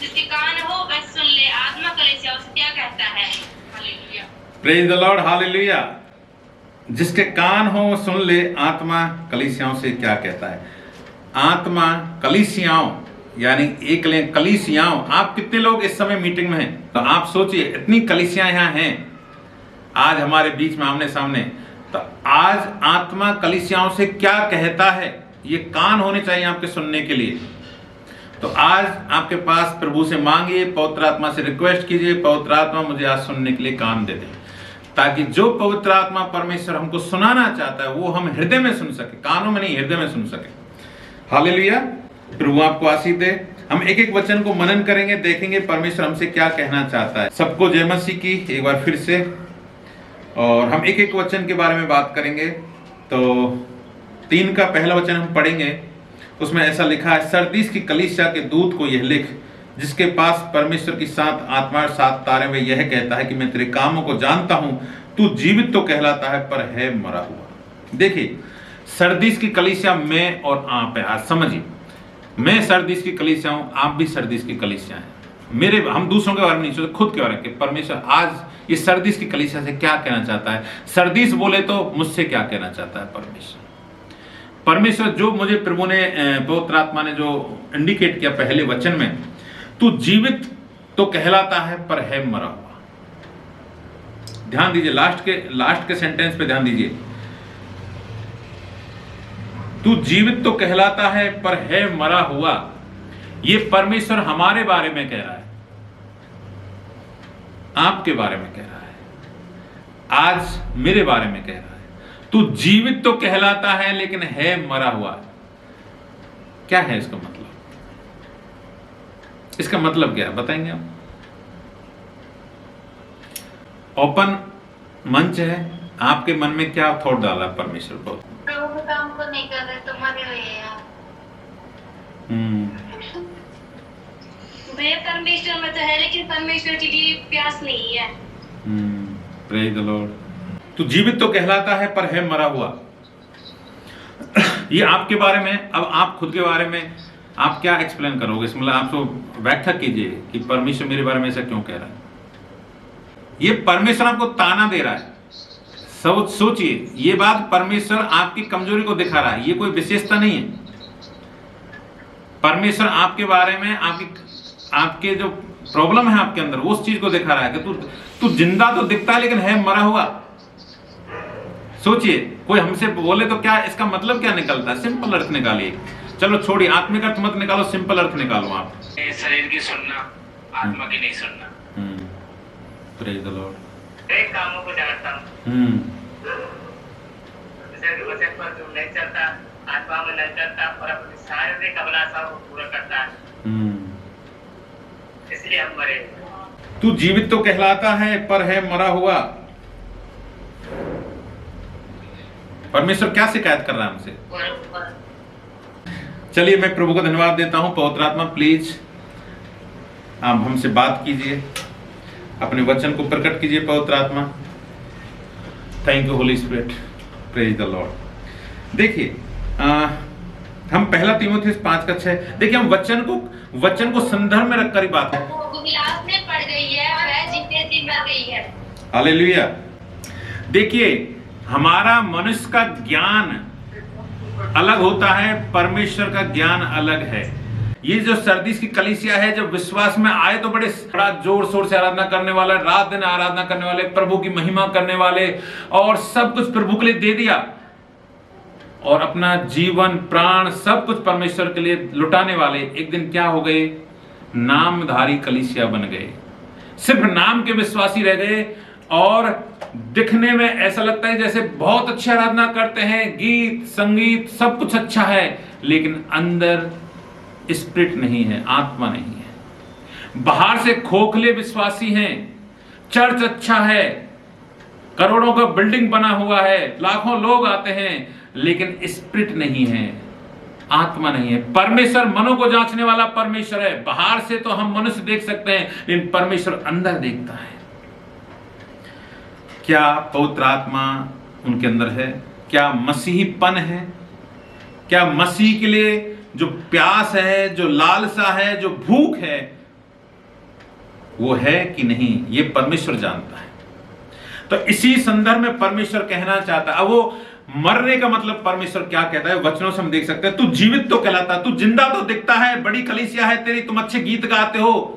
जिसके कान हो वह सुन ले, आत्मा कलीसियाओं से क्या कहता है। Hallelujah. Praise the Lord, hallelujah. जिसके कान हो वो सुन ले, आत्मा कलीसियाओं से क्या कहता है। आत्मा कलीसियाओं यानी एक ले कलीसियाओं। आप कितने लोग इस समय मीटिंग में हैं? तो आप सोचिए, इतनी कलीसियां यहाँ हैं आज हमारे बीच में आमने सामने। तो आज आत्मा कलीसियाओं से क्या कहता है, ये कान होने चाहिए आपके सुनने के लिए। तो आज आपके पास प्रभु से मांगिए, पवित्र आत्मा से रिक्वेस्ट कीजिए, पवित्र आत्मा मुझे आज सुनने के लिए कान दे दे, ताकि जो पवित्र आत्मा परमेश्वर हमको सुनाना चाहता है वो हम हृदय में सुन सके, कानों में नहीं, हृदय में सुन सके। हालेलुया। प्रभु आपको आशीष दे। हम एक एक वचन को मनन करेंगे, देखेंगे परमेश्वर हमसे क्या कहना चाहता है। सबको जय मसीह की एक बार फिर से। और हम एक एक वचन के बारे में बात करेंगे। तो 3 का पहला वचन हम पढ़ेंगे। उसमें ऐसा लिखा है, सरदीस की कलीसिया के दूत को यह लिख, जिसके पास परमेश्वर की 7 आत्मा और 7 तारे में यह कहता है कि मैं तेरे कामों को जानता हूं, तू जीवित तो कहलाता है पर है मरा हुआ। देखिए, सरदीस की कलीसिया में और आप है। आज समझिए, मैं सरदीस की कलीसिया हूं, आप भी सरदीस की कलीसिया हैं। हम दूसरों के बारे में नहीं सोचते, खुद के बारे में। परमेश्वर आज ये सरदीस की कलीसिया से क्या कहना चाहता है। सरदीस बोले तो मुझसे क्या कहना चाहता है परमेश्वर। जो मुझे प्रभु ने, पवित्र आत्मा ने जो इंडिकेट किया पहले वचन में, तू जीवित तो कहलाता है पर है मरा हुआ। ध्यान दीजिए, लास्ट के सेंटेंस पे ध्यान दीजिए। तू जीवित तो कहलाता है पर है मरा हुआ। ये परमेश्वर हमारे बारे में कह रहा है, आपके बारे में कह रहा है, आज मेरे बारे में कह रहा है। तू जीवित तो कहलाता है लेकिन है मरा हुआ। क्या है इसका मतलब? इसका मतलब क्या है बताएंगे आप? ओपन मंच है, आपके मन में क्या थॉट डाला परमेश्वर को? प्रभु के काम को नहीं कर रहे तो मरे हुए हैं। वे परमेश्वर में तो है लेकिन परमेश्वर के लिए प्यास नहीं है। Praise the Lord. तू जीवित तो कहलाता है पर है मरा हुआ। ये आपके बारे में। अब आप खुद के बारे में आप क्या एक्सप्लेन करोगे? मतलब आप तो व्याख्या कीजिए कि परमेश्वर मेरे बारे में ऐसा क्यों कह रहा है। ये परमेश्वर आपको ताना दे रहा है। सोचिए, ये बात परमेश्वर आपकी कमजोरी को दिखा रहा है, ये कोई विशेषता नहीं है। परमेश्वर आपके बारे में आपके जो प्रॉब्लम है आपके अंदर, उस चीज को दिखा रहा है कि तू जिंदा तो दिखता है लेकिन है मरा हुआ। सोचिए, कोई हमसे बोले तो क्या इसका मतलब क्या निकलता है? सिंपल अर्थ निकालिए। चलो छोड़िए, आत्मिक अर्थ मत निकालो, सिंपल अर्थ निकालो आप। शरीर की सुनना, आत्मा की नहीं सुनना। Praise the Lord. एक कामों को जानता हूँ, वचन पर जो नहीं चलता, आत्मा में नहीं चलता और अपनी शारीरिक अभिलाषाओं को पूरा करता है, इसलिए हम मरे। तू जीवित तो कहलाता है पर है मरा हुआ। परमेश्वर क्या शिकायत कर रहा है हमसे? चलिए, मैं प्रभु को धन्यवाद देता हूं। पवित्र आत्मा प्लीज आप हमसे बात कीजिए, अपने वचन को प्रकट कीजिए पवित्र आत्मा। Thank you Holi spirit. Praise the Lord. देखिए, हम 1 तीमुथियुस 5:6, देखिए हम वचन को संदर्भ में रखकर ही बात है। गिलास में पड़ गई है और वह जितने सी मर गई है। हालेलुया। देखिए, हमारा मनुष्य का ज्ञान अलग होता है, परमेश्वर का ज्ञान अलग है। ये जो सरदीस की कलीसिया है, जब विश्वास में आए तो बड़ा जोर शोर से आराधना करने वाले, रात दिन आराधना करने वाले, प्रभु की महिमा करने वाले, और सब कुछ प्रभु के लिए दे दिया और अपना जीवन प्राण सब कुछ परमेश्वर के लिए लुटाने वाले एक दिन क्या हो गए? नामधारी कलीसिया बन गए। सिर्फ नाम के विश्वासी रह गए और दिखने में ऐसा लगता है जैसे बहुत अच्छी आराधना करते हैं, गीत संगीत सब कुछ अच्छा है, लेकिन अंदर स्पिरिट नहीं है, आत्मा नहीं है। बाहर से खोखले विश्वासी हैं, चर्च अच्छा है, करोड़ों का बिल्डिंग बना हुआ है, लाखों लोग आते हैं, लेकिन स्पिरिट नहीं है, आत्मा नहीं है। परमेश्वर मनों को जांचने वाला परमेश्वर है। बाहर से तो हम मनुष्य देख सकते हैं, लेकिन परमेश्वर अंदर देखता है। क्या पवित्र आत्मा उनके अंदर है? क्या मसीहीपन है? क्या मसीह के लिए जो प्यास है, जो लालसा है, जो भूख है, वो है कि नहीं, ये परमेश्वर जानता है। तो इसी संदर्भ में परमेश्वर कहना चाहता है। अब वो मरने का मतलब परमेश्वर क्या कहता है, वचनों से हम देख सकते हैं। तू जीवित तो कहलाता, तू जिंदा तो दिखता है, बड़ी कलीसिया है तेरी, तुम अच्छे गीत गाते हो,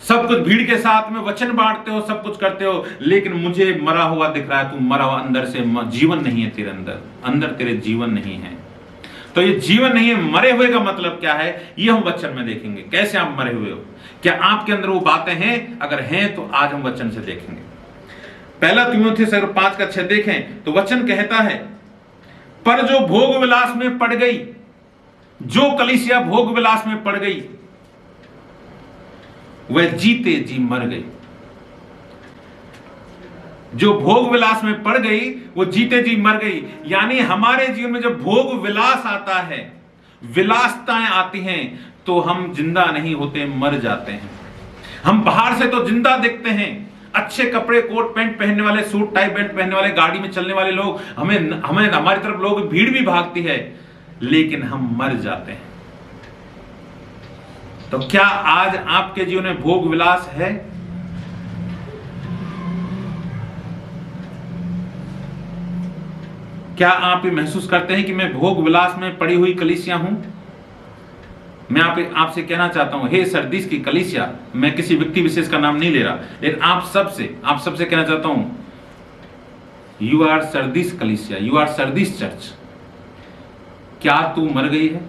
सब कुछ भीड़ के साथ में वचन बांटते हो, सब कुछ करते हो, लेकिन मुझे मरा हुआ दिख रहा है। तू मरा हुआ, अंदर से जीवन नहीं है तेरे अंदर तेरे जीवन नहीं है। तो ये जीवन नहीं है, मरे हुए का मतलब क्या है, ये हम वचन में देखेंगे। कैसे आप मरे हुए हो, क्या आपके अंदर वो बातें हैं? अगर हैं तो आज हम वचन से देखेंगे। पहला तीमुथियुस 5:6 देखें तो वचन कहता है, पर जो भोग विलास में पड़ गई, जो कलीसिया भोग विलास में पड़ गई, वह जीते जी मर गई। जो भोग विलास में पड़ गई वो जीते जी मर गई। यानी हमारे जीवन में जब भोग विलास आता है, विलासताएं आती हैं, तो हम जिंदा नहीं होते, मर जाते हैं। हम बाहर से तो जिंदा दिखते हैं, अच्छे कपड़े, कोट पैंट पहनने वाले, सूट टाई बेल्ट पहनने वाले, गाड़ी में चलने वाले लोग, हमें हमारी तरफ लोग, भीड़ भी भागती है, लेकिन हम मर जाते हैं। तो क्या आज आपके जीवन में भोग विलास है? क्या आप ये महसूस करते हैं कि मैं भोग विलास में पड़ी हुई कलीसिया हूं? मैं आपसे कहना चाहता हूं, हे सरदीस की कलीसिया, मैं किसी व्यक्ति विशेष का नाम नहीं ले रहा, लेकिन आप सबसे कहना चाहता हूं, यू आर सरदीस कलीसिया, यू आर सरदीस चर्च। क्या तू मर गई है?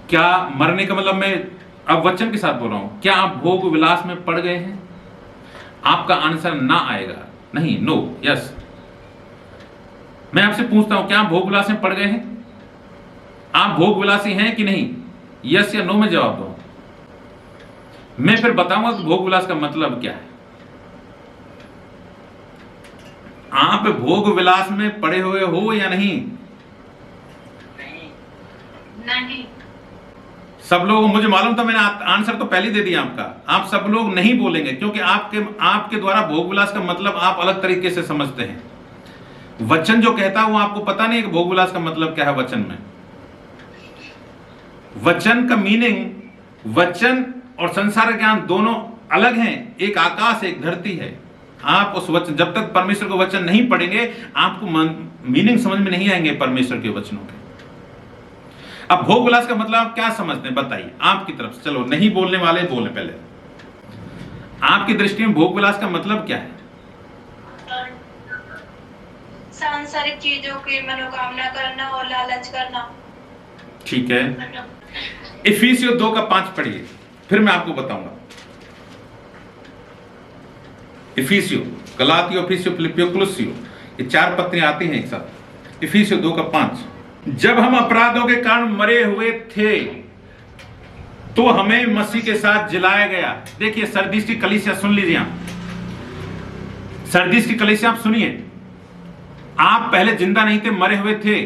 क्या मरने का मतलब, मैं अब वचन के साथ बोल रहा हूं, क्या आप भोग विलास में पड़ गए हैं? आपका आंसर ना आएगा, नहीं, नो, यस। मैं आपसे पूछता हूं, क्या आप भोग विलास में पड़ गए हैं? आप भोग विलासी हैं कि नहीं? यस या नो में जवाब दो। मैं फिर बताऊंगा कि भोग विलास का मतलब क्या है। आप भोग विलास में पड़े हुए हो या नहीं? नहीं। सब लोग, मुझे मालूम था, मैंने आंसर तो पहले दे दिया आपका। आप सब लोग नहीं बोलेंगे क्योंकि आपके द्वारा भोग विलास का मतलब आप अलग तरीके से समझते हैं। वचन जो कहता है वो आपको पता नहीं है कि भोग विलास का मतलब क्या है। वचन में, वचन का मीनिंग, वचन और संसार ज्ञान दोनों अलग हैं। एक आकाश, एक धरती है। आप उस वचन, जब तक परमेश्वर को वचन नहीं पढ़ेंगे, आपको मीनिंग समझ में नहीं आएंगे परमेश्वर के वचनों के। अब भोग विलास का मतलब आप क्या समझते हैं, बताइए आपकी तरफ से। चलो, नहीं बोलने वाले बोले पहले। आपकी दृष्टि में भोग विलास का मतलब क्या है? सांसारिक चीजों की मनोकामना करना और लालच करना। ठीक है। इफिसियों 2:5 पढ़िए, फिर मैं आपको बताऊंगा। इफिसियों, गलातियों, इफिसियों, फिलिपियों, कुलुस्सियों, ये 4 पत्रियां आती हैं एक साथ। इफिसियों 2:5, जब हम अपराधों के कारण मरे हुए थे तो हमें मसीह के साथ जिलाया गया। देखिए, सरदीस की कलीसिया सुन लीजिए आप। सरदीस की कलीसिया आप सुनिए। आप पहले जिंदा नहीं थे, मरे हुए थे।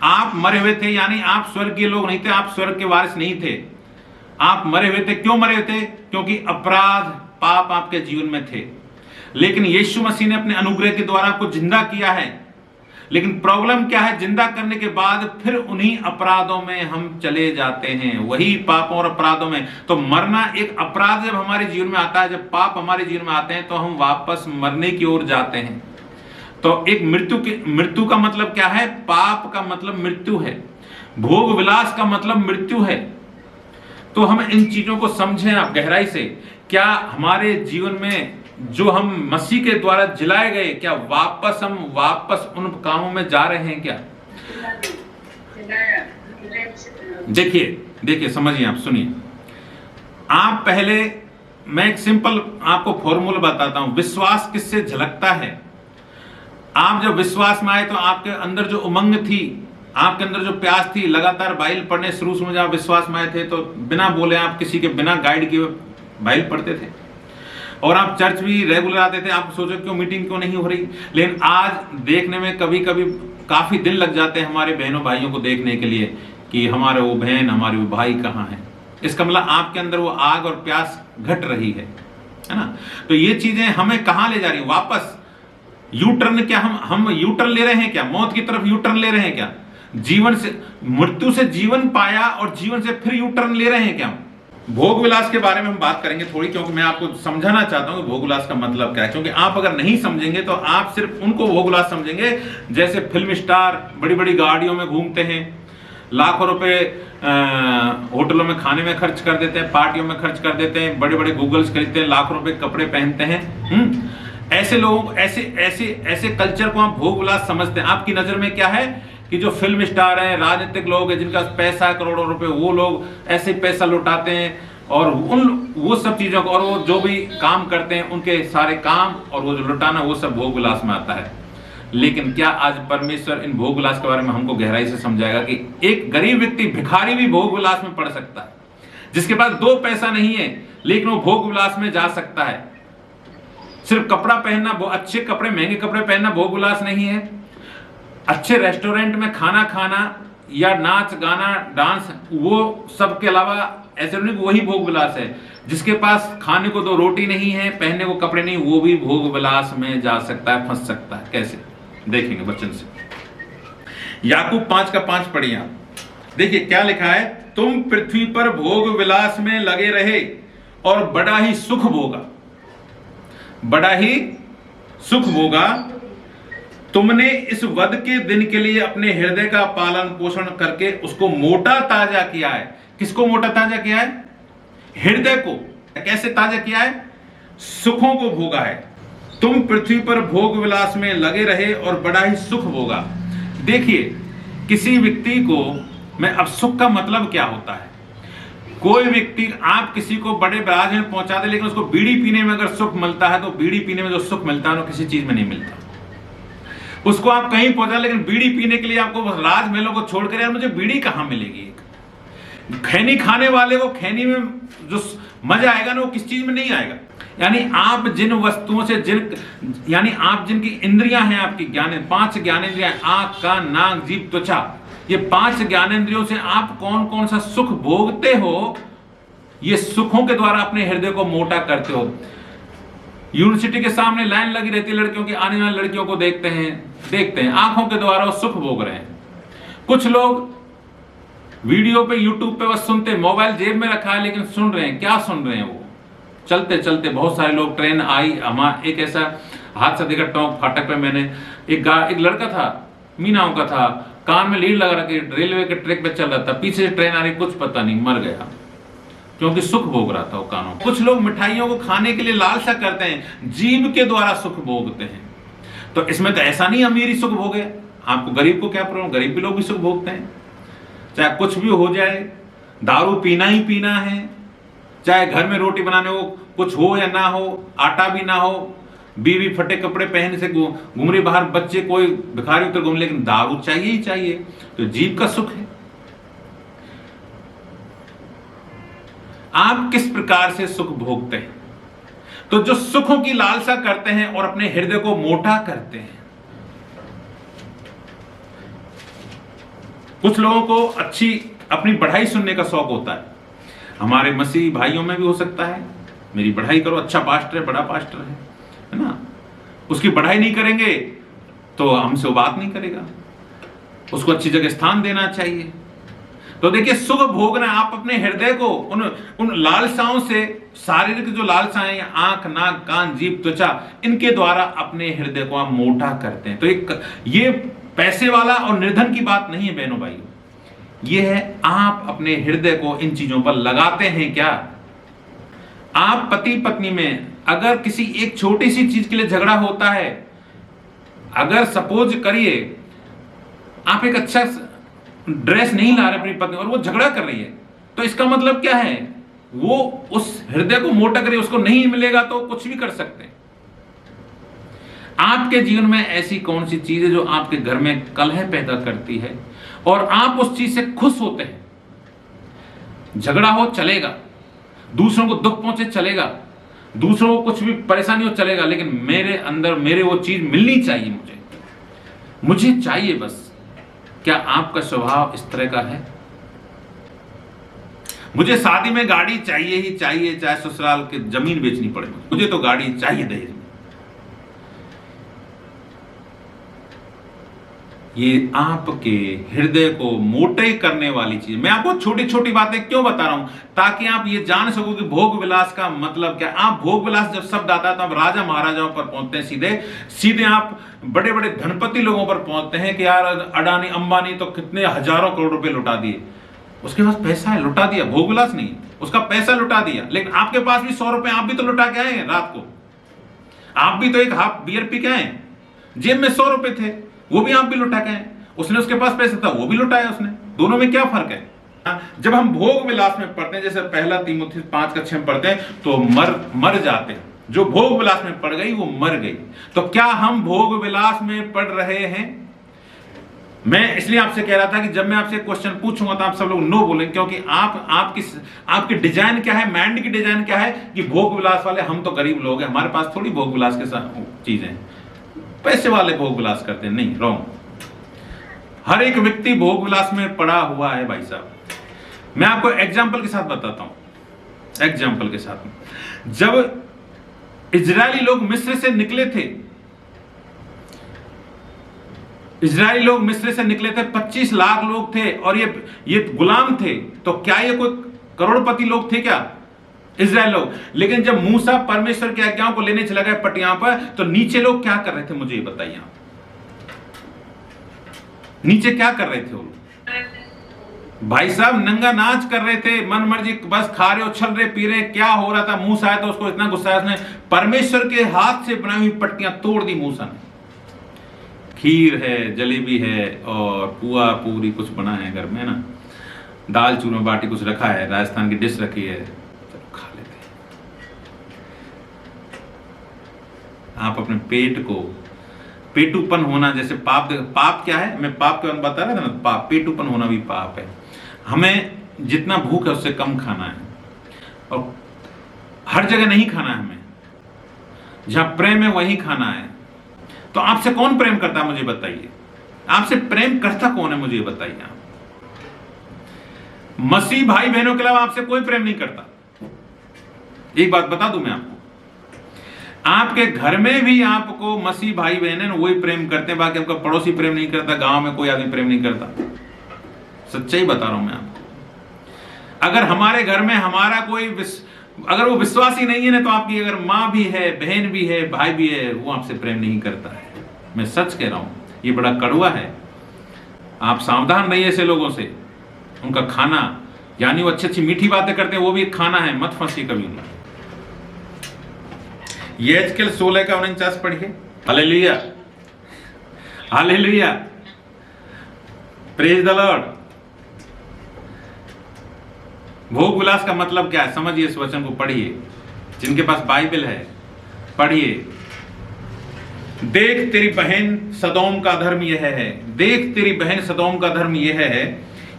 आप मरे हुए थे, यानी आप स्वर्गीय लोग नहीं थे, आप स्वर्ग के वारिस नहीं थे। आप मरे हुए थे। क्यों मरे हुए थे? क्योंकि अपराध, पाप आपके जीवन में थे। लेकिन यीशु मसीह ने अपने अनुग्रह के द्वारा आपको जिंदा किया है। लेकिन प्रॉब्लम क्या है, जिंदा करने के बाद फिर उन्हीं अपराधों में हम चले जाते हैं, वही पापों और अपराधों में। तो मरना एक अपराध जब हमारे जीवन में आता है, जब पाप हमारे जीवन में आते हैं, तो हम वापस मरने की ओर जाते हैं। तो एक मृत्यु का मतलब क्या है? पाप का मतलब मृत्यु है। भोग विलास का मतलब मृत्यु है। तो हम इन चीजों को समझें आप गहराई से। क्या हमारे जीवन में जो हम मसीह के द्वारा जिलाए गए, क्या हम वापस उन कामों में जा रहे हैं क्या? देखिए समझिए, आप सुनिए। आप पहले, मैं एक सिंपल आपको फॉर्मूला बताता हूं। विश्वास किससे झलकता है? आप जब विश्वास में आए तो आपके अंदर जो उमंग थी, आपके अंदर जो प्यास थी, लगातार बाइबल पढ़ने शुरू में जब विश्वास में आए थे तो बिना बोले, आप किसी के बिना गाइड किए बाइबल पढ़ते थे। और आप चर्च भी रेगुलर आते थे। आप सोचो क्यों मीटिंग क्यों नहीं हो रही। लेकिन आज देखने में कभी कभी काफी दिन लग जाते हैं हमारे बहनों भाइयों को देखने के लिए कि हमारे वो बहन, हमारे वो भाई कहाँ हैं। इसका मतलब आपके अंदर वो आग और प्यास घट रही है ना। तो ये चीजें हमें कहाँ ले जा रही है? वापस यू टर्न। क्या हम यू टर्न ले रहे हैं क्या? मौत की तरफ यू टर्न ले रहे हैं क्या? जीवन से, मृत्यु से जीवन पाया और जीवन से फिर यू टर्न ले रहे हैं क्या? भोग विलास के बारे में हम बात करेंगे थोड़ी, क्योंकि मैं आपको समझाना चाहता हूं कि भोग विलास का मतलब क्या है। क्योंकि आप अगर नहीं समझेंगे तो आप सिर्फ उनको भोग विलास समझेंगे जैसे फिल्म स्टार बड़ी बड़ी गाड़ियों में घूमते हैं, लाखों रुपए होटलों में खाने में खर्च कर देते हैं, पार्टियों में खर्च कर देते हैं, बड़े बड़े गूगल्स खरीदते हैं, लाखों रुपए कपड़े पहनते हैं। ऐसे लोग, ऐसे कल्चर को आप भोग विलास समझते हैं। आपकी नजर में क्या है कि जो फिल्म स्टार हैं, राजनीतिक लोग हैं, जिनका पैसा करोड़ों रुपए, वो लोग ऐसे पैसा लुटाते हैं और वो सब चीजों को, और वो जो भी काम करते हैं उनके सारे काम और वो जो लुटाना, वो सब भोग विलास में आता है। लेकिन क्या आज परमेश्वर इन भोग विलास के बारे में हमको गहराई से समझाएगा कि एक गरीब व्यक्ति, भिखारी भी भोग विलास में पड़ सकता है, जिसके पास 2 पैसा नहीं है लेकिन वो भोग विलास में जा सकता है। सिर्फ कपड़ा पहनना, अच्छे कपड़े, महंगे कपड़े पहनना भोग विलास नहीं है। अच्छे रेस्टोरेंट में खाना खाना या नाच गाना डांस, वो सब के अलावा ऐसे नहीं, वही भोग विलास है। जिसके पास खाने को 2 रोटी नहीं है, पहनने को कपड़े नहीं, वो भी भोग विलास में जा सकता है, फंस सकता है। कैसे, देखेंगे वचन से। याकूब 5:5 पढ़िए आप, देखिए क्या लिखा है। तुम पृथ्वी पर भोग विलास में लगे रहे और बड़ा ही सुख भोगा, बड़ा ही सुख भोगा। तुमने इस वध के दिन के लिए अपने हृदय का पालन पोषण करके उसको मोटा ताजा किया है। किसको मोटा ताजा किया है? हृदय को। कैसे ताजा किया है? सुखों को भोगा है। तुम पृथ्वी पर भोग विलास में लगे रहे और बड़ा ही सुख भोगा। देखिए, किसी व्यक्ति को, मैं अब सुख का मतलब क्या होता है, कोई व्यक्ति, आप किसी को बड़े बराज में पहुंचा दे लेकिन उसको बीड़ी पीने में अगर सुख मिलता है तो बीड़ी पीने में जो सुख मिलता है वो किसी चीज में नहीं मिलता। उसको आप कहीं पहुंचा, लेकिन बीड़ी पीने के लिए आपको राज महलों को छोड़कर, यार मुझे बीड़ी कहां मिलेगी। खैनी खाने वाले को खैनी में जो मजा आएगा ना, वो किस चीज में नहीं आएगा। यानी आप जिन वस्तुओं से, यानी आप जिनकी इंद्रियां हैं, आपकी 5 ज्ञानेंद्रियां, आंख, कान, नाक, जीभ, त्वचा, ये 5 ज्ञानेंद्रियों से आप कौन कौन सा सुख भोगते हो, ये सुखों के द्वारा अपने हृदय को मोटा करते हो। यूनिवर्सिटी के सामने लाइन लगी रहती है लड़कियों की, आने वाली लड़कियों को देखते हैं, आंखों के द्वारा वो सुख भोग रहे हैं। कुछ लोग वीडियो पे, यूट्यूब पे बस सुनते, मोबाइल जेब में रखा है लेकिन सुन रहे हैं। क्या सुन रहे हैं? वो चलते चलते बहुत सारे लोग, ट्रेन आई, एक ऐसा हादसा देखा टोंक फाटक पे। मैंने एक लड़का था, मीनाओं का था, कान में लीड लगा रखी, रेलवे के ट्रैक पे चल रहा था, पीछे से ट्रेन आ रही, कुछ पता नहीं, मर गया क्योंकि सुख भोग रहा था वो कानों। कुछ लोग मिठाइयों को खाने के लिए लालसा करते हैं, जीभ के द्वारा सुख भोगते हैं। तो इसमें तो ऐसा नहीं अमीर ही सुख भोगे, आपको गरीब को क्या प्रॉब्लम, गरीब भी लोग भी सुख भोगते हैं। चाहे कुछ भी हो जाए, दारू पीना ही पीना है, चाहे घर में रोटी बनाने को कुछ हो या ना हो, आटा भी ना हो, बीवी फटे कपड़े पहने से घूम रही बाहर, बच्चे कोई भिखारी उतर घूम, लेकिन दारू चाहिए ही चाहिए। तो जीभ का सुख है। आप किस प्रकार से सुख भोगते हैं? तो जो सुखों की लालसा करते हैं और अपने हृदय को मोटा करते हैं। कुछ लोगों को अच्छी अपनी बढ़ाई सुनने का शौक होता है, हमारे मसीही भाइयों में भी हो सकता है, मेरी बढ़ाई करो, अच्छा पास्टर है, बड़ा पास्टर है ना। उसकी बढ़ाई नहीं करेंगे तो हमसे वो बात नहीं करेगा, उसको अच्छी जगह स्थान देना चाहिए। तो देखिए, सुख भोगना, आप अपने हृदय को उन लालसाओं से, शारीरिक जो लालसाएं हैं, आंख, नाक, कान, जीभ, त्वचा, इनके द्वारा अपने हृदय को आप मोटा करते हैं। तो ये पैसे वाला और निर्धन की बात नहीं है बहनों भाइयों, ये है आप अपने हृदय को इन चीजों पर लगाते हैं क्या। आप पति पत्नी में अगर किसी एक छोटी सी चीज के लिए झगड़ा होता है, अगर सपोज करिए आप एक अच्छा ड्रेस नहीं ला रहे अपनी पत्नी और वो झगड़ा कर रही है, तो इसका मतलब क्या है, वो उस हृदय को मोटा करे, उसको नहीं मिलेगा तो कुछ भी कर सकते हैं। आपके जीवन में ऐसी कौन सी चीज है जो आपके घर में कलह पैदा करती है और आप उस चीज से खुश होते हैं? झगड़ा हो चलेगा, दूसरों को दुख पहुंचे चलेगा, दूसरों को कुछ भी परेशानी हो चलेगा, लेकिन मेरे अंदर मेरे वो चीज मिलनी चाहिए, मुझे चाहिए बस। क्या आपका स्वभाव इस तरह का है? मुझे शादी में गाड़ी चाहिए ही चाहिए, चाहे ससुराल की जमीन बेचनी पड़े, मुझे तो गाड़ी चाहिए दहेज में। ये आपके हृदय को मोटे करने वाली चीज। मैं आपको छोटी छोटी बातें क्यों बता रहा हूं, ताकि आप ये जान सको कि भोग विलास का मतलब क्या। आप भोग विलास जब शब्द आता है तो आप राजा महाराजाओं पर पहुंचते हैं, सीधे सीधे आप बड़े बड़े धनपति लोगों पर पहुंचते हैं कि यार अडानी अंबानी तो कितने हजारों करोड़ रुपए लुटा दिए, उसके पास पैसा है, लुटा दिया। भोग विलास नहीं, उसका पैसा लुटा दिया। लेकिन आपके पास भी 100 रुपए आप भी तो लुटा के आए हैं रात को, आप भी तो एक हाफ बियर पी के आए, जेब में 100 रुपए थे, वो भी आप भी लुटा के आए। उसने, उसके पास पैसा था, वो भी लुटाया उसने। दोनों में क्या फर्क है? जब हम भोग विलास में पढ़ते हैं, जैसे पहला तीमुथियुस 5:6 में पढ़ते हैं, तो मर जाते हैं। जो भोग विलास में पड़ गई वो मर गई। तो क्या हम भोग विलास में पढ़ रहे हैं? मैं इसलिए आपसे कह रहा था कि जब मैं आपसे क्वेश्चन पूछूंगा तो आप सब लोग नो बोलेंगे, क्योंकि आपकी डिजाइन क्या है, माइंड की डिजाइन क्या है कि भोग विलास वाले हम तो गरीब लोग हैं, हमारे पास थोड़ी भोग विलास के साथ चीजें, पैसे वाले भोग विलास करते हैं। नहीं, रॉन्ग। हर एक व्यक्ति भोग विलास में पड़ा हुआ है भाई साहब। मैं आपको एग्जाम्पल के साथ बताता हूं, एग्जाम्पल के साथ। जब इजरायली लोग मिस्र से निकले थे, इजरायली लोग मिस्र से निकले थे, 25 लाख लोग थे और ये गुलाम थे। तो क्या ये कोई करोड़पति लोग थे क्या इजराइल लोग? लेकिन जब मूसा परमेश्वर की आज्ञाओं को लेने चला गया पटिया पर, तो नीचे लोग क्या कर रहे थे? मुझे ये बताइए आप, नीचे क्या कर रहे थे वो? भाई साहब नंगा नाच कर रहे थे, मन मर्जी बस खा रहे, उछल रहे, पी रहे। क्या हो रहा था? मूसा आया तो उसको इतना गुस्सा आया, उसने परमेश्वर के हाथ से बनाई हुई पट्टियां तोड़ दी मूसा ने। खीर है, जलेबी है और पुआ पूरी कुछ बना है घर में ना, दाल चूरमा बाटी कुछ रखा है, राजस्थान की डिश रखी है, खा लेते हैं। आप अपने पेट को, पेटूपन होना जैसे पाप क्या है, मैं पाप के बता रहा था ना, पाप, पेटूपन होना भी पाप है। हमें जितना भूख है उससे कम खाना है, और हर जगह नहीं खाना है हमें। जहां प्रेम है वहीं खाना है। तो आपसे कौन प्रेम करता है मुझे बताइए? आपसे प्रेम करता कौन है मुझे बताइए आप? मसीह भाई बहनों के अलावा आपसे कोई प्रेम नहीं करता। एक बात बता दूं मैं आपको, आपके घर में भी आपको मसीह भाई बहन है वही प्रेम करते हैं, बाकी आपका पड़ोसी प्रेम नहीं करता, गांव में कोई आदमी प्रेम नहीं करता। सच्चाई बता रहा हूं मैं आपको। अगर हमारे घर में हमारा कोई अगर वो विश्वासी नहीं है ना, तो आपकी अगर माँ भी है, बहन भी है, भाई भी है, वो आपसे प्रेम नहीं करता है। मैं सच कह रहा हूं, ये बड़ा कड़वा है। आप सावधान रहिए ऐसे लोगों से। उनका खाना, यानी वो अच्छी अच्छी मीठी बातें करते हैं, वो भी खाना है, मत फंसिए कभी नहीं। यहेजकेल 16:49 पढ़िए। Hallelujah, hallelujah, praise the Lord. भोग विलास का मतलब क्या है समझिए, इस वचन को पढ़िए। जिनके पास बाइबल है पढ़िए। देख तेरी बहन सदोम का धर्म यह है, देख तेरी बहन सदोम का धर्म यह है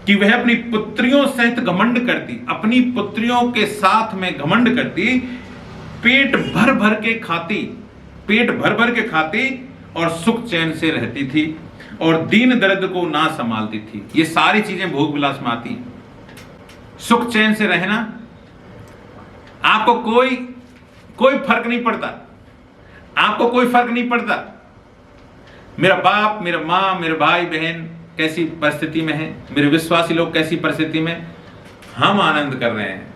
कि वह अपनी पुत्रियों सहित घमंड करती, अपनी पुत्रियों के साथ में घमंड करती, पेट भर भर के खाती, पेट भर भर के खाती और सुख चैन से रहती थी और दीन दरिद्र को ना संभालती थी। ये सारी चीजें भोग विलास में आती हैं। सुख चैन से रहना, आपको कोई फर्क नहीं पड़ता, आपको कोई फर्क नहीं पड़ता मेरा बाप, मेरा माँ, मेरे भाई बहन कैसी परिस्थिति में है, मेरे विश्वासी लोग कैसी परिस्थिति में, हम आनंद कर रहे हैं।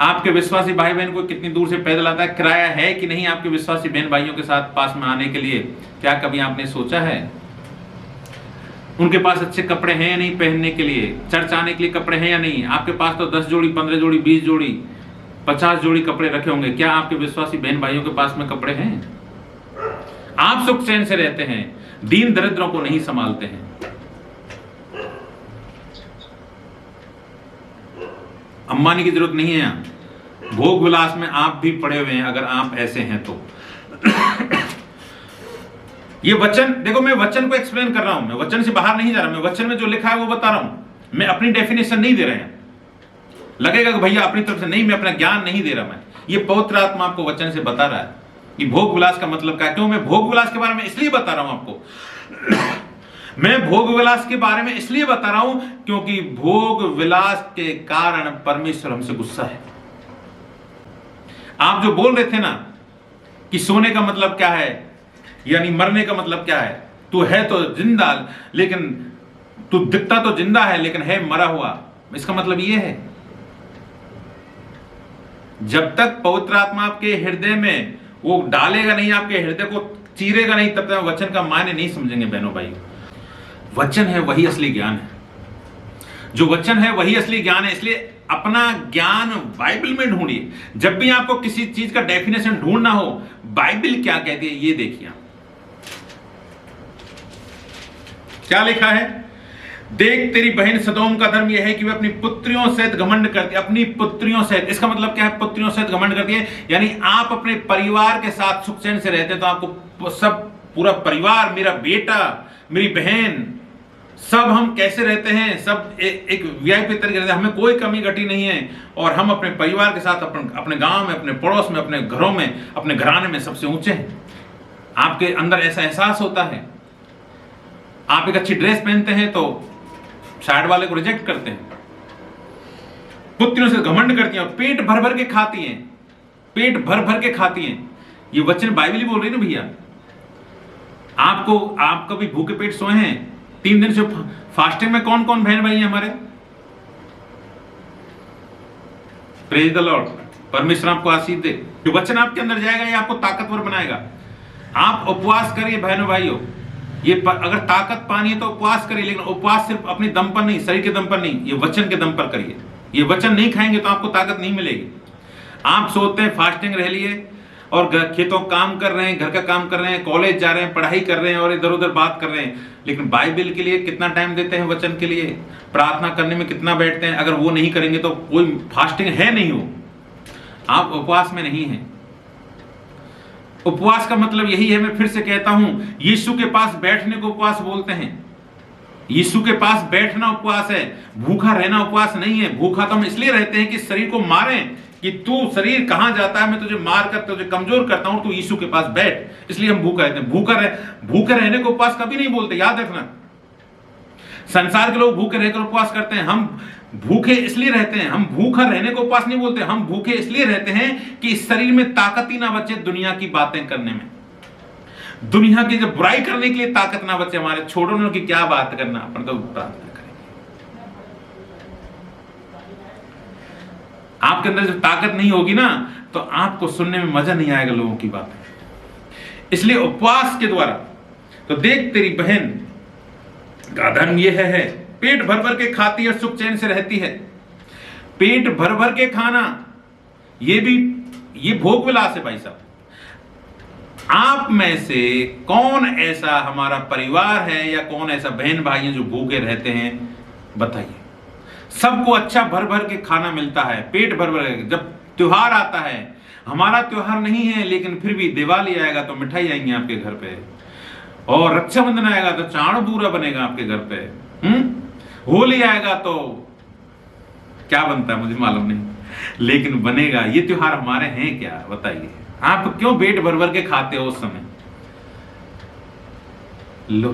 आपके विश्वासी भाई बहन को कितनी दूर से पैदल आता है, किराया है कि नहीं आपके विश्वासी बहन भाइयों के साथ पास में आने के लिए? क्या कभी आपने सोचा है? उनके पास अच्छे कपड़े हैं या नहीं पहनने के लिए? चर्च आने के लिए कपड़े हैं या नहीं? आपके पास तो 10 जोड़ी, 15 जोड़ी, 20 जोड़ी, 50 जोड़ी कपड़े रखे होंगे। क्या आपके विश्वासी बहन भाइयों के पास में कपड़े हैं? आप सुख चैन से रहते हैं, दीन दरिद्रों को नहीं संभालते हैं। अंबानी की जरूरत नहीं है यहाँ। भोग विलास में आप भी पड़े हुए हैं अगर आप ऐसे हैं तो। ये वचन देखो, मैं वचन को एक्सप्लेन कर रहा हूं, मैं वचन से बाहर नहीं जा रहा, मैं वचन में जो लिखा है वो बता रहा हूं। मैं अपनी डेफिनेशन नहीं दे रहे हैं। लगेगा कि भैया अपनी तरफ से नहीं, मैं अपना ज्ञान नहीं दे रहा। मैं ये पवित्र आत्मा आपको वचन से बता रहा है कि भोग विलास का मतलब क्या है। क्यों मैं भोग विलास के बारे में इसलिए बता रहा हूं आपको। मैं भोग विलास के बारे में इसलिए बता रहा हूं क्योंकि भोग विलास के कारण परमेश्वर हमसे गुस्सा है। आप जो बोल रहे थे ना कि सोने का मतलब क्या है, यानी मरने का मतलब क्या है, तू है तो जिंदा, लेकिन तू दिखता तो जिंदा है लेकिन है मरा हुआ। इसका मतलब ये है, जब तक पवित्र आत्मा आपके हृदय में वो डालेगा नहीं, आपके हृदय को चीरेगा नहीं, तब तक वचन का मायने नहीं समझेंगे बहनों भाई। वचन है वही असली ज्ञान है, जो वचन है वही असली ज्ञान है। इसलिए अपना ज्ञान बाइबल में ढूंढिए। जब भी आपको किसी चीज का डेफिनेशन ढूंढना हो, बाइबल क्या कहती है ये देखिए। क्या लिखा है? देख तेरी बहन सदोम का धर्म यह है कि वे अपनी पुत्रियों सहित घमंड करती है। अपनी पुत्रियों सहित, इसका मतलब क्या है? पुत्रियों सहित घमंड करती है, यानी आप अपने परिवार के साथ सुख चैन से रहते हैं तो आपको सब, पूरा परिवार, मेरा बेटा, मेरी बहन, सब हम कैसे रहते हैं, सब एक वीआईपी तरीके रहते हैं, हमें कोई कमी घटी नहीं है। और हम अपने परिवार के साथ अपने गांव में, अपने पड़ोस में, अपने घरों में, अपने घराने में सबसे ऊंचे हैं। आपके अंदर ऐसा एहसास होता है। आप एक अच्छी ड्रेस पहनते हैं तो साइड वाले को रिजेक्ट करते हैं। पुत्रियों से घमंड करती हैं, पेट भर भर के खाती हैं, पेट भर भर के खाती हैं। ये वचन बाइबल ही बोल रही है ना भैया। आप कभी भूखे पेट सोए हैं? 3 दिन से फास्टिंग में कौन कौन बहन भाई हैं हमारे? Praise the Lord. परमेश्वर आपको आशीष दे। जो वचन आपके अंदर जाएगा ये आपको ताकतवर बनाएगा। आप उपवास करिए बहनों भाइयों, ये अगर ताकत पानी है तो उपवास करिए, लेकिन उपवास सिर्फ अपनी दम पर नहीं, शरीर के दम पर नहीं, ये वचन के दम पर करिए। ये वचन नहीं खाएंगे तो आपको ताकत नहीं मिलेगी। आप सोते हैं फास्टिंग रह लिए और खेतों काम कर रहे हैं, घर का काम कर रहे हैं, कॉलेज जा रहे हैं, पढ़ाई कर रहे हैं और इधर उधर बात कर रहे हैं, लेकिन बाइबल के लिए कितना टाइम देते हैं? वचन के लिए प्रार्थना करने में कितना बैठते हैं? अगर वो नहीं करेंगे तो कोई फास्टिंग है नहीं, हो आप उपवास में नहीं हैं। उपवास का मतलब यही है, मैं फिर से कहता हूं, यीशु के पास बैठने को उपवास बोलते हैं। यीशु के पास बैठना उपवास है, भूखा रहना उपवास नहीं है। भूखा तो हम इसलिए रहते हैं कि शरीर को मारें, कि तू शरीर कहां जाता है, मैं तुझे मार कर तुझे कमजोर करता हूं, तू यीशु के पास बैठ, इसलिए हम भूखा रहते हैं। भूखे रहने को उपवास कभी नहीं बोलते, याद रखना। संसार के लोग भूखे रहकर उपवास करते हैं, हम भूखे इसलिए रहते हैं, हम भूखा रहने को उपवास नहीं बोलते, हम भूखे इसलिए रहते हैं कि इस शरीर में ताकत ही ना बचे दुनिया की बातें करने में, दुनिया की जब बुराई करने के लिए ताकत ना बचे हमारे। छोड़ो ना कि क्या बात करना, अपन तो प्रार्थना करेंगे। आपके अंदर जब ताकत नहीं होगी ना तो आपको सुनने में मजा नहीं आएगा लोगों की बातें। इसलिए उपवास के द्वारा, तो देख तेरी बहन का धर्म यह है, पेट भर भर के खाती है, सुख चैन से रहती है। पेट भर भर के खाना, ये भोग विलास है भाई साहब। आप में से कौन ऐसा हमारा परिवार है या कौन ऐसा बहन भाई है जो भूखे रहते हैं? बताइए। सबको अच्छा भर भर के खाना मिलता है, पेट भर भर के। जब त्योहार आता है, हमारा त्योहार नहीं है लेकिन फिर भी दिवाली आएगा तो मिठाई आएंगी आपके घर पे, और रक्षाबंधन आएगा तो चाण बूरा बनेगा आपके घर पे, होली आएगा तो क्या बनता है मुझे मालूम नहीं, लेकिन बनेगा। ये त्योहार हमारे हैं क्या? बताइए। आप क्यों पेट भर भर के खाते हो उस समय? लो,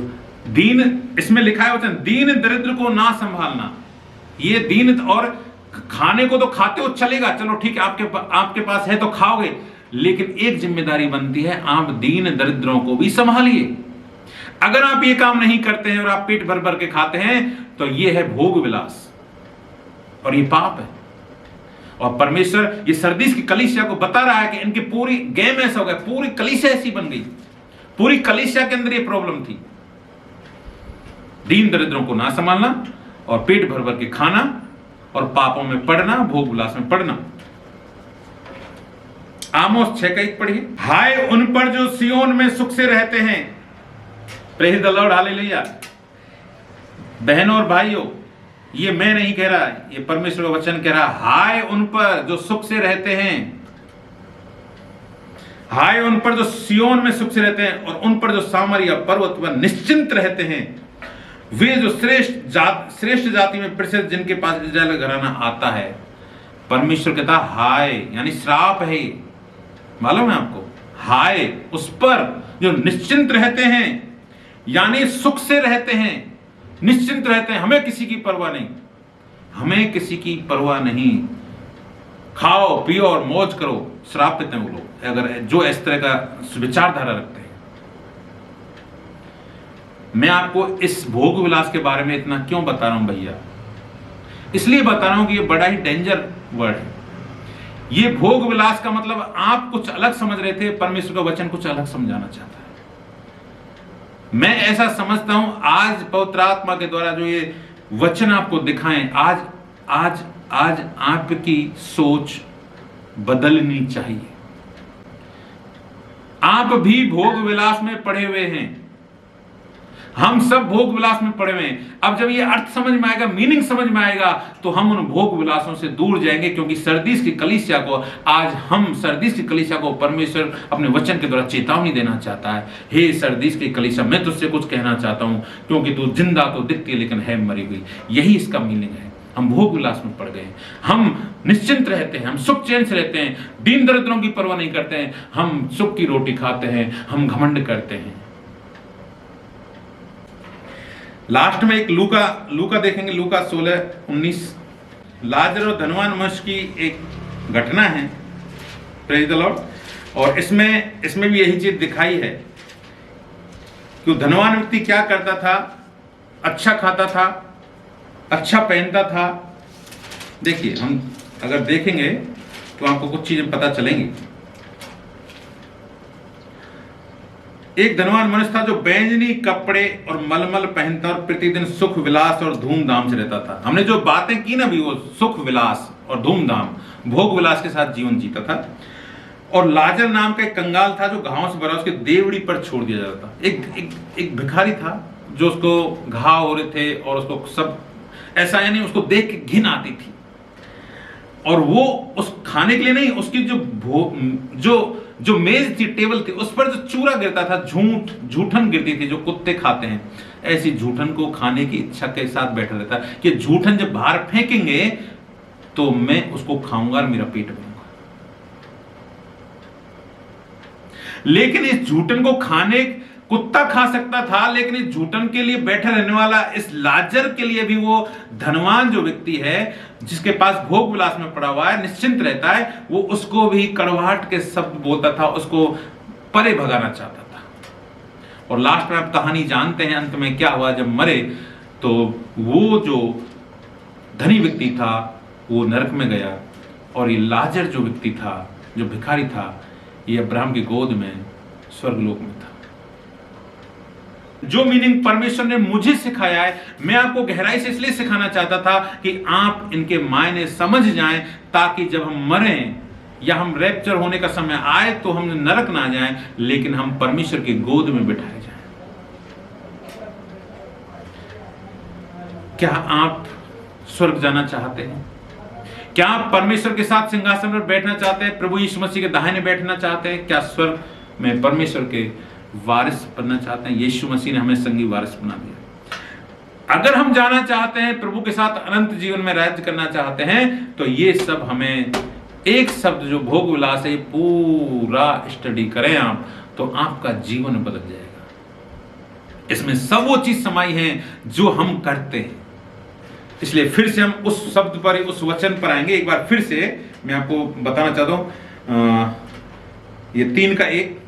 दीन, इसमें लिखा है वचन, दीन दरिद्र को ना संभालना। ये दीन, और खाने को तो खाते हो चलेगा, चलो ठीक है, आपके पास है तो खाओगे, लेकिन एक जिम्मेदारी बनती है, आप दीन दरिद्रों को भी संभालिए। अगर आप ये काम नहीं करते हैं और आप पेट भर भर के खाते हैं तो ये है भोग विलास और ये पाप है। और परमेश्वर ये सरदीस की कलीसिया को बता रहा है कि इनकी पूरी गेम ऐसा हो गया, पूरी कलीसिया ऐसी बन गई, पूरी कलीसिया के अंदर ये प्रॉब्लम थी। दीन दरिद्रों को ना संभालना और पेट भर भर के खाना और पापों में पड़ना, भोग विलास में पड़ना। आमोस 6:1 पढ़िए। हाय उन पर जो सियोन में सुख से रहते हैं। Praise the Lord, hallelujah. बहनों और भाइयों, ये मैं नहीं कह रहा, ये परमेश्वर का वचन कह रहा। हाय उन पर जो सुख से रहते हैं, हाय उन पर जो सियोन में सुख से रहते हैं, और उन पर जो सामरिया पर्वत पर निश्चिंत रहते हैं। वे जो श्रेष्ठ जाति में प्रसिद्ध, जिनके पास इस्राएल का घराना आता है। परमेश्वर कहता हाय, यानी श्राप है, मालूम है आपको? हाय उस पर जो निश्चिंत रहते हैं, यानी सुख से रहते हैं, निश्चिंत रहते हैं। हमें किसी की परवाह नहीं, हमें किसी की परवाह नहीं। खाओ पियो और मौज करो। श्रापित हैं वो लोग अगर जो इस तरह का विचारधारा रखते हैं। मैं आपको इस भोग विलास के बारे में इतना क्यों बता रहा हूं भैया? इसलिए बता रहा हूं कि ये बड़ा ही डेंजर वर्ड है। ये भोग विलास का मतलब आप कुछ अलग समझ रहे थे, परमेश्वर का वचन कुछ अलग समझाना चाहता है। मैं ऐसा समझता हूं आज पवित्र आत्मा के द्वारा जो ये वचन आपको दिखाएं, आज आपकी सोच बदलनी चाहिए। आप भी भोग विलास में पड़े हुए हैं, हम सब भोग विलास में पड़े हुए हैं। अब जब ये अर्थ समझ में आएगा, मीनिंग समझ में आएगा, तो हम उन भोग विलासों से दूर जाएंगे। क्योंकि सरदीस की कलीसिया को सरदीस की कलीसिया को परमेश्वर अपने वचन के द्वारा चेतावनी देना चाहता है। हे सरदीस की कलीसिया, मैं तुझसे कुछ कहना चाहता हूं, क्योंकि तू जिंदा तो दिखती है लेकिन है मरी हुई। यही इसका मीनिंग है। हम भोग विलास में पड़ गए, हम निश्चिंत रहते हैं, हम सुख चैन से रहते हैं, दीन दरिद्रों की परवाह नहीं करते हैं, हम सुख की रोटी खाते हैं, हम घमंड करते हैं। लास्ट में एक लूका देखेंगे, लूका 16:19। लाजर और धनवान मनुष्य की एक घटना है, प्रेज द लॉर्ड। और इसमें भी यही चीज दिखाई है कि धनवान व्यक्ति क्या करता था, अच्छा खाता था, अच्छा पहनता था। देखिए, हम अगर देखेंगे तो आपको कुछ चीजें पता चलेंगी। एक धनवान मनुष्य था जो बैंजनी कपड़े और मलमल पहनता और प्रतिदिन सुख विलास और धूमधाम से रहता था। हमने जो बातें की ना भी, वो सुख विलास और धूमधाम, भोग विलास के साथ जीवन जीता था। और लाजर नाम का एक कंगाल था जो घावों से भरा उसके देवड़ी पर छोड़ दिया जाता था। एक भिखारी था जो उसको घाव हो रहे थे और उसको सब ऐसा, यानी उसको देख के घिन आती थी। और वो उस खाने के लिए नहीं, उसकी जो मेज थी, टेबल थी, उस पर जो चूरा गिरता था, झूठन गिरती थी जो कुत्ते खाते हैं, ऐसी झूठन को खाने की इच्छा के साथ बैठा रहता कि झूठन जब बाहर फेंकेंगे तो मैं उसको खाऊंगा और मेरा पेट भरूंगा। लेकिन इस झूठन को खाने, कुत्ता खा सकता था, लेकिन इस झूठन के लिए बैठे रहने वाला इस लाजर के लिए भी वो धनवान जो व्यक्ति है जिसके पास भोग विलास में पड़ा हुआ है, निश्चिंत रहता है, वो उसको भी कड़वाहट के शब्द बोलता था, उसको परे भगाना चाहता था। और लास्ट में आप कहानी जानते हैं, अंत में क्या हुआ। जब मरे तो वो जो धनी व्यक्ति था वो नरक में गया, और ये लाजर जो व्यक्ति था, जो भिखारी था, ये अब्राहम की गोद में स्वर्गलोक में था। जो मीनिंग परमेश्वर ने मुझे सिखाया है, मैं आपको गहराई से इसलिए सिखाना चाहता था कि आप इनके मायने समझ जाएं, ताकि जब हम मरें या हम रैप्चर होने का समय आए तो हम नरक ना जाएं, लेकिन हम परमेश्वर की गोद में बिठाए जाएं। क्या आप स्वर्ग जाना चाहते हैं? क्या आप परमेश्वर के साथ सिंहासन पर बैठना चाहते हैं? प्रभु यीशु मसीह के दाहिने बैठना चाहते हैं? क्या स्वर्ग में परमेश्वर के वारिस बनना चाहते हैं? यीशु मसीह ने हमें संगी वारिस बना दिया। अगर हम जाना चाहते हैं, प्रभु के साथ अनंत जीवन में राज्य करना चाहते हैं, तो ये सब हमें एक शब्द जो भोग विलास है, पूरा स्टडी करें आप, तो आपका जीवन बदल जाएगा। इसमें सब वो चीज समाई है जो हम करते हैं। इसलिए फिर से हम उस शब्द पर, उस वचन पर आएंगे। एक बार फिर से मैं आपको बताना चाहता हूं, ये 3:1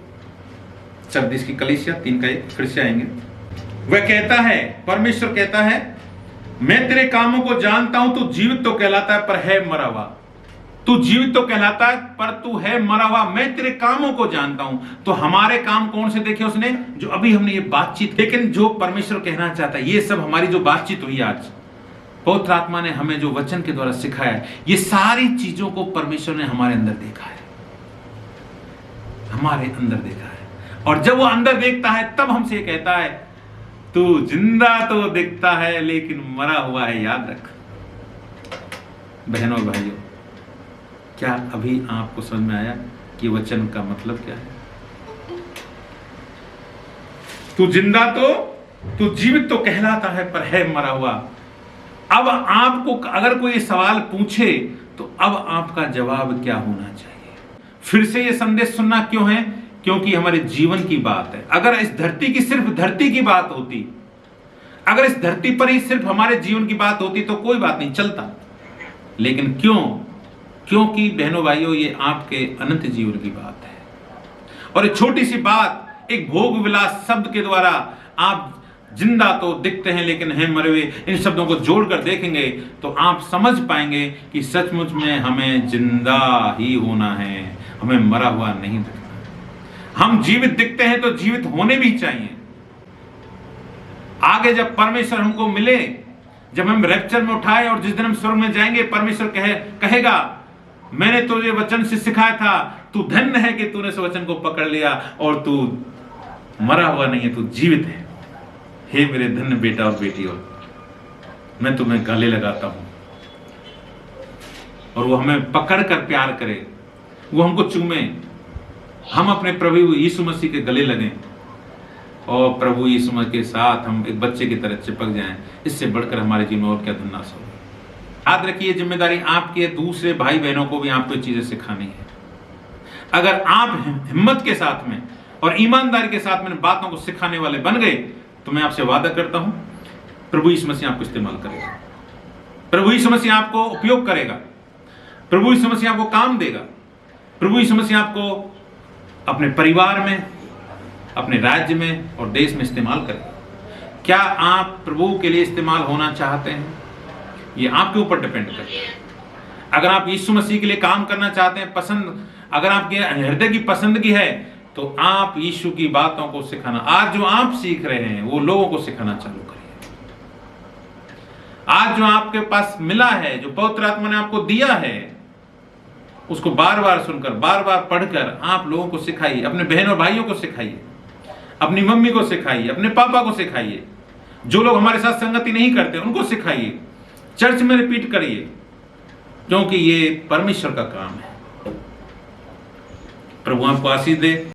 सरदीस की कलीसिया 3:1 फिर से आएंगे। वह कहता है, परमेश्वर कहता है, मैं तेरे कामों को जानता हूं, तू जीवित तो कहलाता है पर है मरा हुआ। तू जीवित तो कहलाता है पर तू है मरा हुआ। मैं तेरे कामों को जानता हूं। तो हमारे काम कौन से देखे उसने? जो अभी हमने ये बातचीत, लेकिन जो परमेश्वर कहना चाहता है, ये सब हमारी जो बातचीत हुई आज, पवित्र आत्मा ने हमें जो वचन के द्वारा सिखाया है, ये सारी चीजों को परमेश्वर ने हमारे अंदर देखा है, हमारे अंदर देखा है। और जब वो अंदर देखता है तब हमसे कहता है, तू जिंदा तो दिखता है लेकिन मरा हुआ है, याद रख। बहनों और भाइयों, क्या अभी आपको समझ में आया कि वचन का मतलब क्या है? तू जिंदा तो, तू जीवित तो कहलाता है पर है मरा हुआ। अब आपको अगर कोई सवाल पूछे तो अब आपका जवाब क्या होना चाहिए? फिर से ये संदेश सुनना क्यों है? क्योंकि हमारे जीवन की बात है। अगर इस धरती की सिर्फ धरती की बात होती, अगर इस धरती पर ही सिर्फ हमारे जीवन की बात होती तो कोई बात नहीं, चलता। लेकिन क्योंकि बहनों भाइयों, ये आपके अनंत जीवन की बात है। और एक छोटी सी बात, एक भोग विलास शब्द के द्वारा आप जिंदा तो दिखते हैं लेकिन हैं मरे हुए, इन शब्दों को जोड़कर देखेंगे तो आप समझ पाएंगे कि सचमुच में हमें जिंदा ही होना है, हमें मरा हुआ नहीं दिखना। हम जीवित दिखते हैं तो जीवित होने भी चाहिए। आगे जब परमेश्वर हमको मिले, जब हम रैप्चर में उठाए और जिस दिन हम स्वर्ग में जाएंगे, परमेश्वर कहेगा मैंने तुझे वचन से सिखाया था, तू धन्य है कि तूने इस वचन को पकड़ लिया और तू मरा हुआ नहीं है, तू जीवित है। हे मेरे धन्य बेटा और बेटियों, मैं तुम्हें गले लगाता हूं। और वो हमें पकड़ कर प्यार करे, वो हमको चूमे, हम अपने प्रभु यीशु मसीह के गले लगें और प्रभु यीशु मसीह के साथ हम एक बच्चे की तरह चिपक जाएं। इससे बढ़कर हमारे जीवन में और क्या धन्य हो। याद रखिए, जिम्मेदारी आपकी है, दूसरे भाई बहनों को भी आपको चीजें सिखानी है। अगर आप हिम्मत के साथ में और ईमानदारी के साथ में बातों को सिखाने वाले बन गए तो मैं आपसे वादा करता हूं, प्रभु यीशु मसीह आपको इस्तेमाल करेगा, प्रभु यीशु मसीह आपको उपयोग करेगा, प्रभु यीशु मसीह आपको काम देगा, प्रभु यीशु मसीह आपको अपने परिवार में, अपने राज्य में और देश में इस्तेमाल करेगा। क्या आप प्रभु के लिए इस्तेमाल होना चाहते हैं? ये आपके ऊपर डिपेंड करता है। अगर आप यीशु मसीह के लिए काम करना चाहते हैं, पसंद, अगर आपके हृदय की पसंदगी है, तो आप यीशु की बातों को सिखाना, आज जो आप सीख रहे हैं वो लोगों को सिखाना चालू करिए। आज जो आपके पास मिला है, जो पवित्र आत्मा ने आपको दिया है, उसको बार बार सुनकर, बार बार पढ़कर आप लोगों को सिखाइए। अपने बहन और भाइयों को सिखाइए, अपनी मम्मी को सिखाइए, अपने पापा को सिखाइए। जो लोग हमारे साथ संगति नहीं करते उनको सिखाइए, चर्च में रिपीट करिए, क्योंकि ये परमेश्वर का काम है। प्रभु आपको आशीष दे।